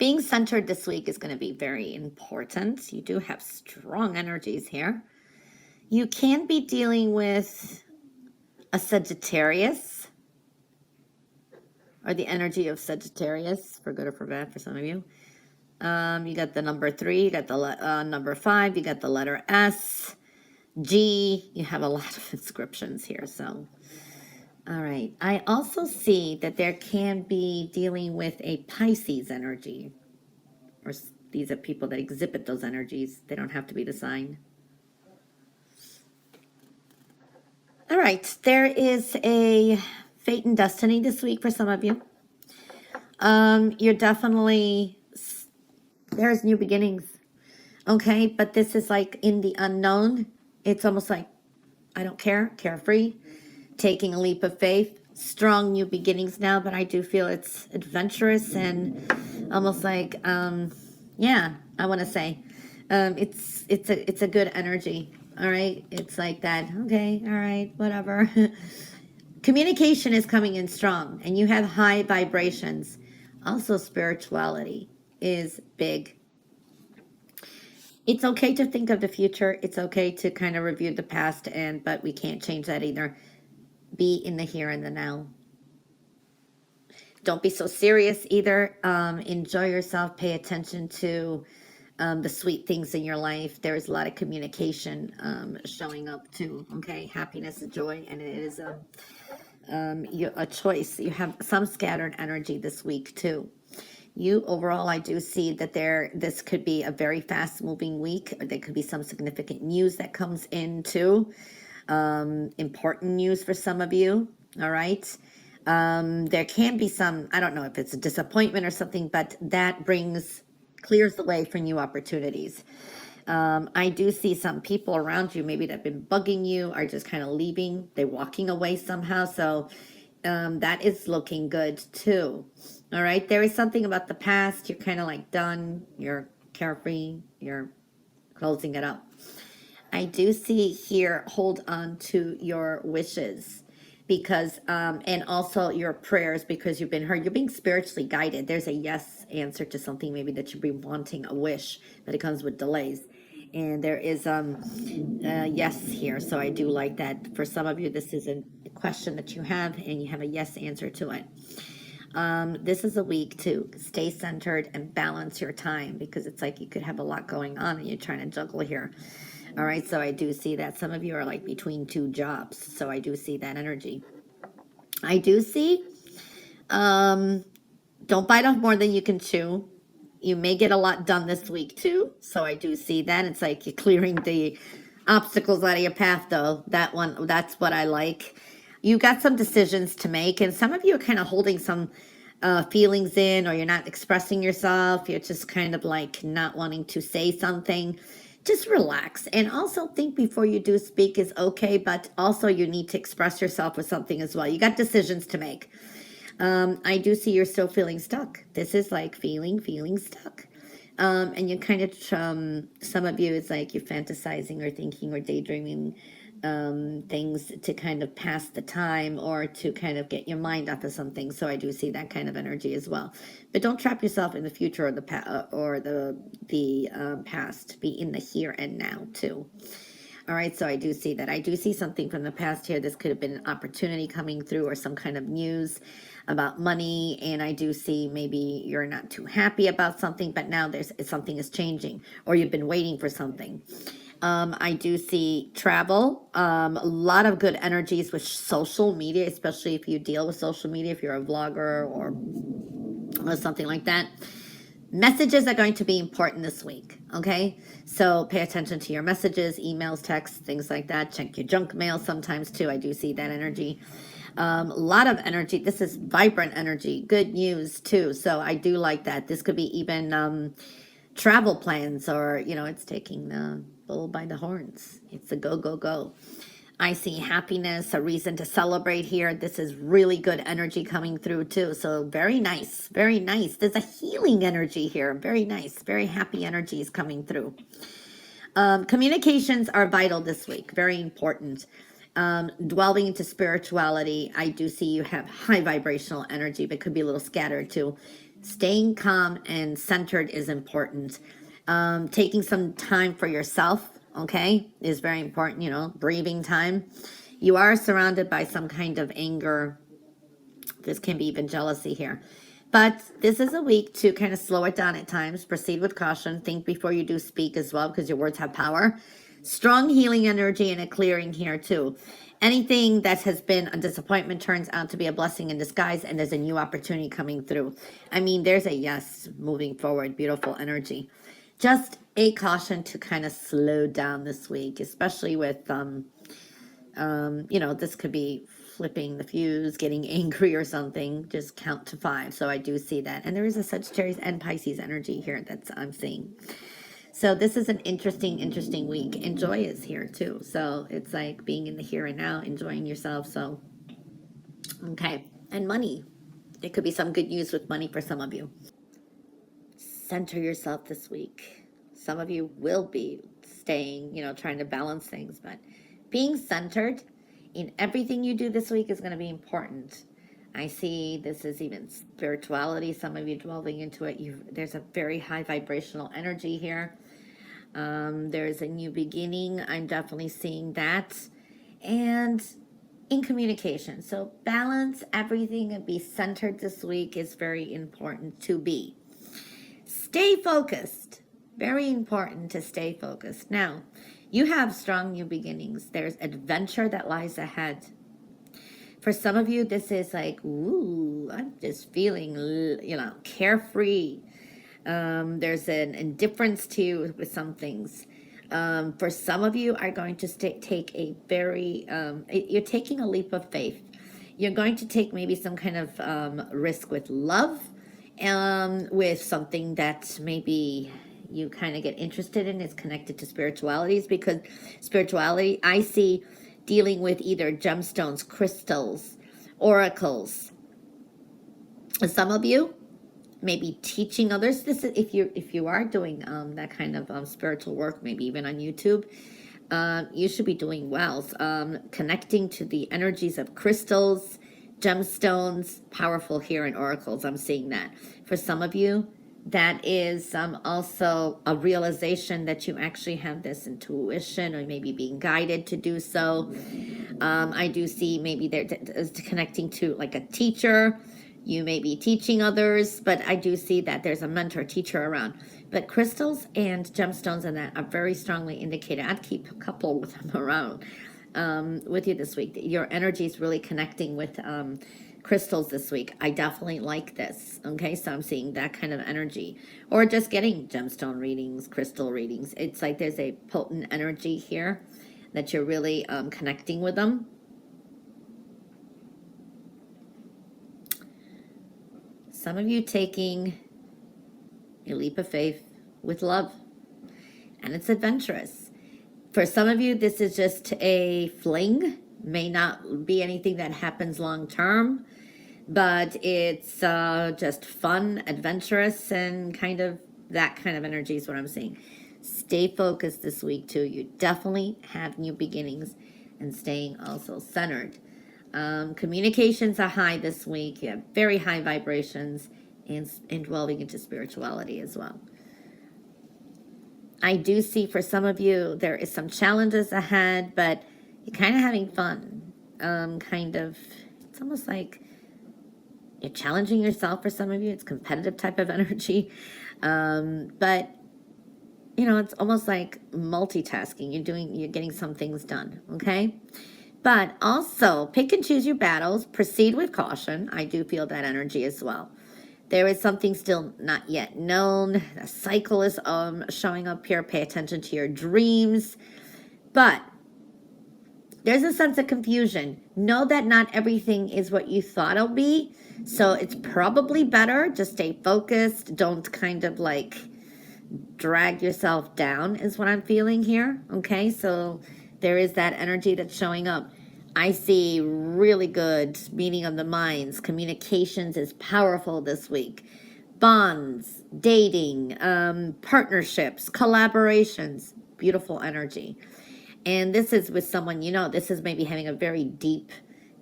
Being centered this week is going to be very important. You do have strong energies here. You can be dealing with a Sagittarius, or the energy of Sagittarius, for good or for bad for some of you. You got the number 3, you got the number 5, you got the letter S, G. You have a lot of inscriptions here, so... All right. I also see that there can be dealing with a Pisces energy. Or these are people that exhibit those energies. They don't have to be the sign. All right. There is a fate and destiny this week for some of you. You're definitely... There's new beginnings. Okay? But this is like in the unknown. It's almost like, I don't care. Carefree. Taking a leap of faith, strong new beginnings now, but I do feel it's adventurous and almost like, yeah, I want to say, it's a good energy. All right, it's like that. Okay, all right, whatever. Communication is coming in strong, and you have high vibrations. Also, spirituality is big. It's okay to think of the future. It's okay to kind of review the past, but we can't change that either. Be in the here and the now. Don't be so serious either. Enjoy yourself. Pay attention to the sweet things in your life. There is a lot of communication showing up too. Okay, happiness and joy, and it is a choice. You have some scattered energy this week too. You overall, I do see that this could be a very fast-moving week. There could be some significant news that comes in too. Important news for some of you. All right. There can be some, I don't know if it's a disappointment or something, but that clears the way for new opportunities. I do see some people around you maybe that have been bugging you are just kind of leaving. They're walking away somehow. So that is looking good too. All right. There is something about the past. You're kind of like done. You're carefree. You're closing it up. I do see here, hold on to your wishes because, and also your prayers because you've been heard. You're being spiritually guided. There's a yes answer to something maybe that you've been wanting, a wish, but it comes with delays. And there is yes here, so I do like that. For some of you, this is a question that you have, and you have a yes answer to it. This is a week to stay centered and balance your time because it's like you could have a lot going on and you're trying to juggle here. All right, so I do see that. Some of you are like between 2 jobs, so I do see that energy. I do see, don't bite off more than you can chew. You may get a lot done this week too, so I do see that. It's like you're clearing the obstacles out of your path, though. That's what I like. You got some decisions to make, and some of you are kind of holding some feelings in, or you're not expressing yourself. You're just kind of like not wanting to say something. Just relax and also think before you do speak is okay, but also you need to express yourself with something as well. You got decisions to make. I do see you're still feeling stuck. This is like feeling stuck. And you kind of, some of you, it's like you're fantasizing or thinking or daydreaming things to kind of pass the time or to kind of get your mind off of something. So I do see that kind of energy as well. But don't trap yourself in the future or the past. Be in the here and now too. All right, so I do see that. I do see something from the past here. This could have been an opportunity coming through or some kind of news about money. And I do see maybe you're not too happy about something, but now something is changing or you've been waiting for something. I do see travel, a lot of good energies with social media, especially if you deal with social media, if you're a vlogger or something like that. Messages are going to be important this week, okay? So pay attention to your messages, emails, texts, things like that. Check your junk mail sometimes too. I do see that energy. A lot of energy. This is vibrant energy. Good news too. So I do like that. This could be even travel plans or, it's taking the bull by the horns. It's a go, go, go. I see happiness, a reason to celebrate here. This is really good energy coming through too. So very nice, very nice. There's a healing energy here. Very nice, very happy energies coming through. Communications are vital this week, very important. Dwelling into spirituality, I do see you have high vibrational energy, but could be a little scattered too. Staying calm and centered is important. Taking some time for yourself, okay, is very important, you know, breathing time. You are surrounded by some kind of anger. This can be even jealousy here. But this is a week to kind of slow it down at times. Proceed with caution. Think before you do speak as well, because your words have power. Strong healing energy and a clearing here too. Anything that has been a disappointment turns out to be a blessing in disguise, and there's a new opportunity coming through. I mean, there's a yes moving forward. Beautiful energy. Just a caution to kind of slow down this week, especially with you know, this could be flipping the fuse, getting angry or something. Just count to 5. So I do see that. And there is a Sagittarius and Pisces energy here that's I'm seeing. So this is an interesting week. And joy is here too. So it's like being in the here and now, enjoying yourself. So, okay. And money. It could be some good news with money for some of you. Center yourself this week. Some of you will be staying, you know, trying to balance things, but being centered in everything you do this week is going to be important. I see this is even spirituality. Some of you delving into it. There's a very high vibrational energy here. There's a new beginning. I'm definitely seeing that. And in communication. So balance everything and be centered this week is very important to be. Stay focused. Very important to stay focused. Now, you have strong new beginnings. There's adventure that lies ahead. For some of you, this is like, ooh, I'm just feeling, you know, carefree. There's an indifference to you with some things. For some of you are going to take a very, you're taking a leap of faith. You're going to take maybe some kind of risk with love, with something that maybe you kind of get interested in is connected to spiritualities, because spirituality, I see dealing with either gemstones, crystals, oracles. Some of you maybe teaching others. This is if you are doing that kind of spiritual work, maybe even on YouTube, you should be doing well. Connecting to the energies of crystals, gemstones, powerful here in oracles. I'm seeing that. For some of you, that is also a realization that you actually have this intuition, or maybe being guided to do so. I do see maybe they're connecting to like a teacher. You may be teaching others, but I do see that there's a mentor teacher around. But crystals and gemstones and that are very strongly indicated. I'd keep a couple with them around with you this week. Your energy is really connecting with crystals this week. I definitely like this. Okay, so I'm seeing that kind of energy, or just getting gemstone readings, crystal readings. It's like there's a potent energy here that you're really connecting with them. Some of you taking a leap of faith with love, and it's adventurous. For some of you, this is just a fling. May not be anything that happens long term, but it's just fun, adventurous, and kind of that kind of energy is what I'm seeing. Stay focused this week too. You definitely have new beginnings, and staying also centered. Communications are high this week. You have very high vibrations, and delving into spirituality as well. I do see for some of you there is some challenges ahead, but you're kind of having fun. It's almost like you're challenging yourself for some of you. It's competitive type of energy. But, you know, it's almost like multitasking. You're getting some things done, okay? But also, pick and choose your battles. Proceed with caution. I do feel that energy as well. There is something still not yet known. A cycle is showing up here. Pay attention to your dreams. But there's a sense of confusion. Know that not everything is what you thought it'll be. So it's probably better. Just stay focused. Don't kind of like drag yourself down is what I'm feeling here. Okay, so there is that energy that's showing up. I see really good meeting of the minds. Communications is powerful this week. Bonds, dating, partnerships, collaborations, beautiful energy. And this is with someone, you know, this is maybe having a very deep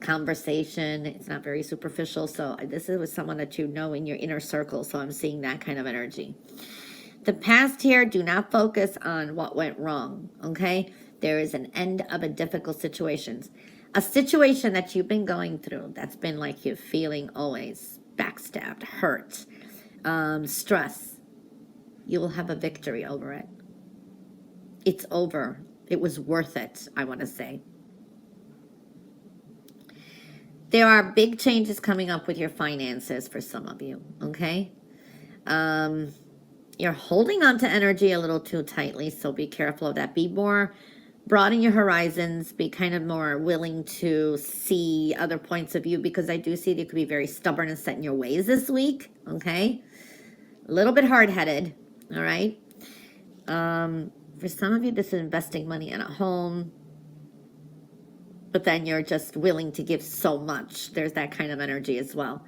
conversation. It's not very superficial. So this is with someone that you know in your inner circle. So I'm seeing that kind of energy. The past here, do not focus on what went wrong, okay? There is an end of a difficult situation. A situation that you've been going through that's been like you're feeling always backstabbed, hurt, stress. You will have a victory over it. It's over. It was worth it, I want to say. There are big changes coming up with your finances for some of you, okay? You're holding on to energy a little too tightly, so be careful of that. Be more, broaden your horizons, be kind of more willing to see other points of view, because I do see that you could be very stubborn and set in your ways this week, okay? A little bit hard-headed, all right? For some of you, this is investing money in a home, but then you're just willing to give so much. There's that kind of energy as well.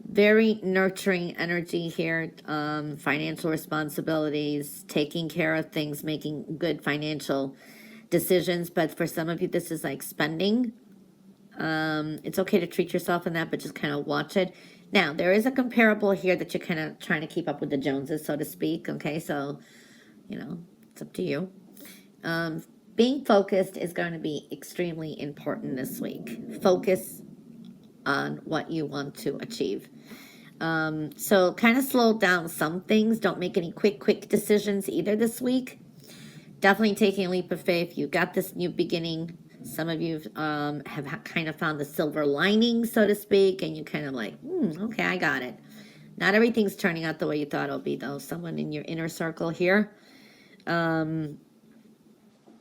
Very nurturing energy here, financial responsibilities, taking care of things, making good financial decisions. But for some of you, this is like spending. It's okay to treat yourself in that, but just kind of watch it. Now, there is a comparable here that you're kind of trying to keep up with the Joneses, so to speak. Okay, so, you know, it's up to you. Being focused is going to be extremely important this week. Focus on what you want to achieve. So kind of slow down some things. Don't make any quick decisions either this week. Definitely taking a leap of faith. You got this new beginning. Some of you have kind of found the silver lining, so to speak, and you kind of like, okay, I got it. Not everything's turning out the way you thought it'll be, though. Someone in your inner circle here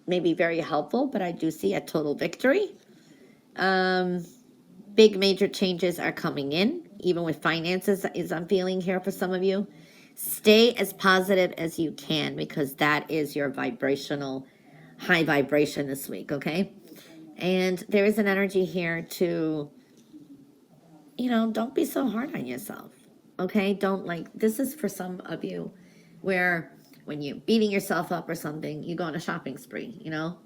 may be very helpful, but I do see a total victory. Big major changes are coming in, even with finances, as I'm feeling here for some of you. Stay as positive as you can, because that is your vibrational, high vibration this week, okay? And there is an energy here to, you know, don't be so hard on yourself, okay? Don't like, this is for some of you where when you're beating yourself up or something, you go on a shopping spree, you know?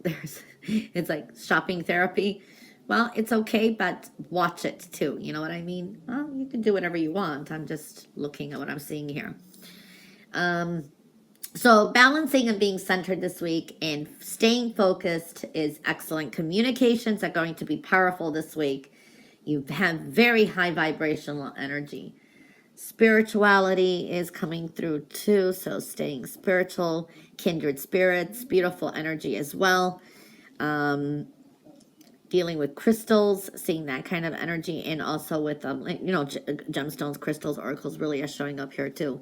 It's like shopping therapy. Well, it's okay, but watch it too. You know what I mean? Well, you can do whatever you want. I'm just looking at what I'm seeing here. So balancing and being centered this week and staying focused is excellent. Communications are going to be powerful this week. You have very high vibrational energy. Spirituality is coming through too, so staying spiritual, kindred spirits, beautiful energy as well. Dealing with crystals, seeing that kind of energy, and also with, you know, gemstones, crystals, oracles really are showing up here too.